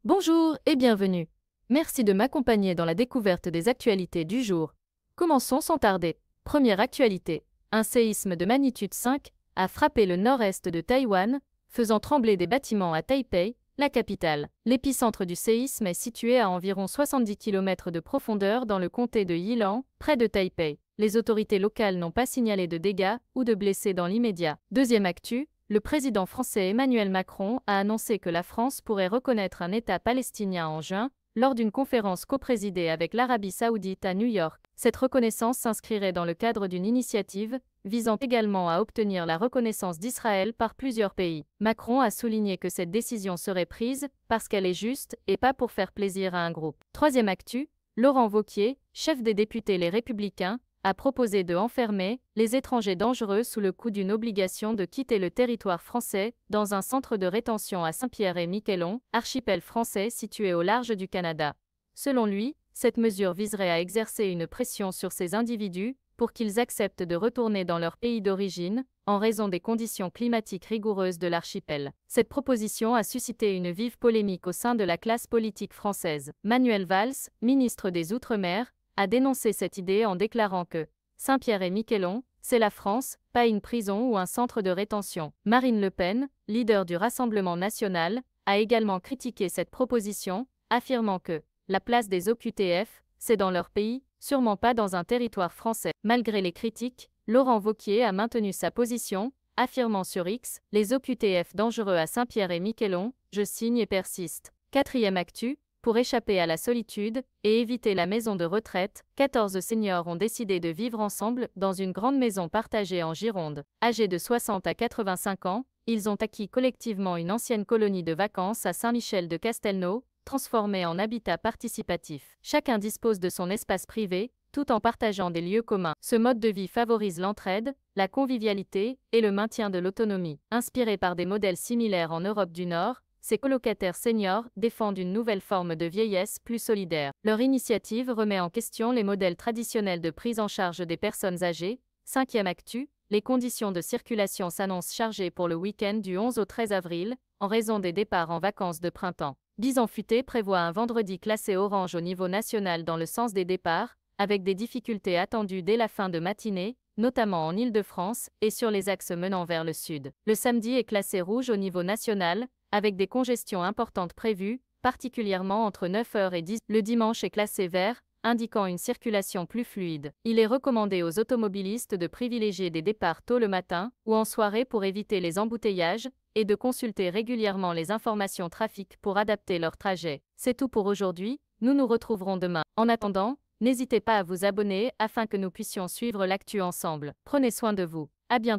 Bonjour et bienvenue. Merci de m'accompagner dans la découverte des actualités du jour. Commençons sans tarder. Première actualité. Un séisme de magnitude 5 a frappé le nord-est de Taïwan, faisant trembler des bâtiments à Taipei, la capitale. L'épicentre du séisme est situé à environ 70 km de profondeur dans le comté de Yilan, près de Taipei. Les autorités locales n'ont pas signalé de dégâts ou de blessés dans l'immédiat. Deuxième actu. Le président français Emmanuel Macron a annoncé que la France pourrait reconnaître un État palestinien en juin, lors d'une conférence coprésidée avec l'Arabie saoudite à New York. Cette reconnaissance s'inscrirait dans le cadre d'une initiative visant également à obtenir la reconnaissance d'Israël par plusieurs pays. Macron a souligné que cette décision serait prise parce qu'elle est juste et pas pour faire plaisir à un groupe. Troisième actu, Laurent Wauquiez, chef des députés Les Républicains, a proposé de enfermer les étrangers dangereux sous le coup d'une obligation de quitter le territoire français dans un centre de rétention à Saint-Pierre-et-Miquelon, archipel français situé au large du Canada. Selon lui, cette mesure viserait à exercer une pression sur ces individus pour qu'ils acceptent de retourner dans leur pays d'origine, en raison des conditions climatiques rigoureuses de l'archipel. Cette proposition a suscité une vive polémique au sein de la classe politique française. Manuel Valls, ministre des Outre-mer, a dénoncé cette idée en déclarant que Saint-Pierre-et-Miquelon, c'est la France, pas une prison ou un centre de rétention. Marine Le Pen, leader du Rassemblement national, a également critiqué cette proposition, affirmant que la place des OQTF, c'est dans leur pays, sûrement pas dans un territoire français. Malgré les critiques, Laurent Wauquiez a maintenu sa position, affirmant sur X, les OQTF dangereux à Saint-Pierre-et-Miquelon, je signe et persiste. Quatrième actu. Pour échapper à la solitude et éviter la maison de retraite, 14 seniors ont décidé de vivre ensemble dans une grande maison partagée en Gironde. Âgés de 60 à 85 ans, ils ont acquis collectivement une ancienne colonie de vacances à Saint-Michel de Castelnau, transformée en habitat participatif. Chacun dispose de son espace privé, tout en partageant des lieux communs. Ce mode de vie favorise l'entraide, la convivialité et le maintien de l'autonomie. Inspiré par des modèles similaires en Europe du Nord, ces colocataires seniors défendent une nouvelle forme de vieillesse plus solidaire. Leur initiative remet en question les modèles traditionnels de prise en charge des personnes âgées. Cinquième actu, les conditions de circulation s'annoncent chargées pour le week-end du 11 au 13 avril, en raison des départs en vacances de printemps. Bison Futé prévoit un vendredi classé orange au niveau national dans le sens des départs, avec des difficultés attendues dès la fin de matinée, notamment en Île-de-France et sur les axes menant vers le sud. Le samedi est classé rouge au niveau national, avec des congestions importantes prévues, particulièrement entre 9h et 10h. Le dimanche est classé vert, indiquant une circulation plus fluide. Il est recommandé aux automobilistes de privilégier des départs tôt le matin ou en soirée pour éviter les embouteillages et de consulter régulièrement les informations trafic pour adapter leur trajet. C'est tout pour aujourd'hui, nous nous retrouverons demain. En attendant, n'hésitez pas à vous abonner afin que nous puissions suivre l'actu ensemble. Prenez soin de vous. À bientôt.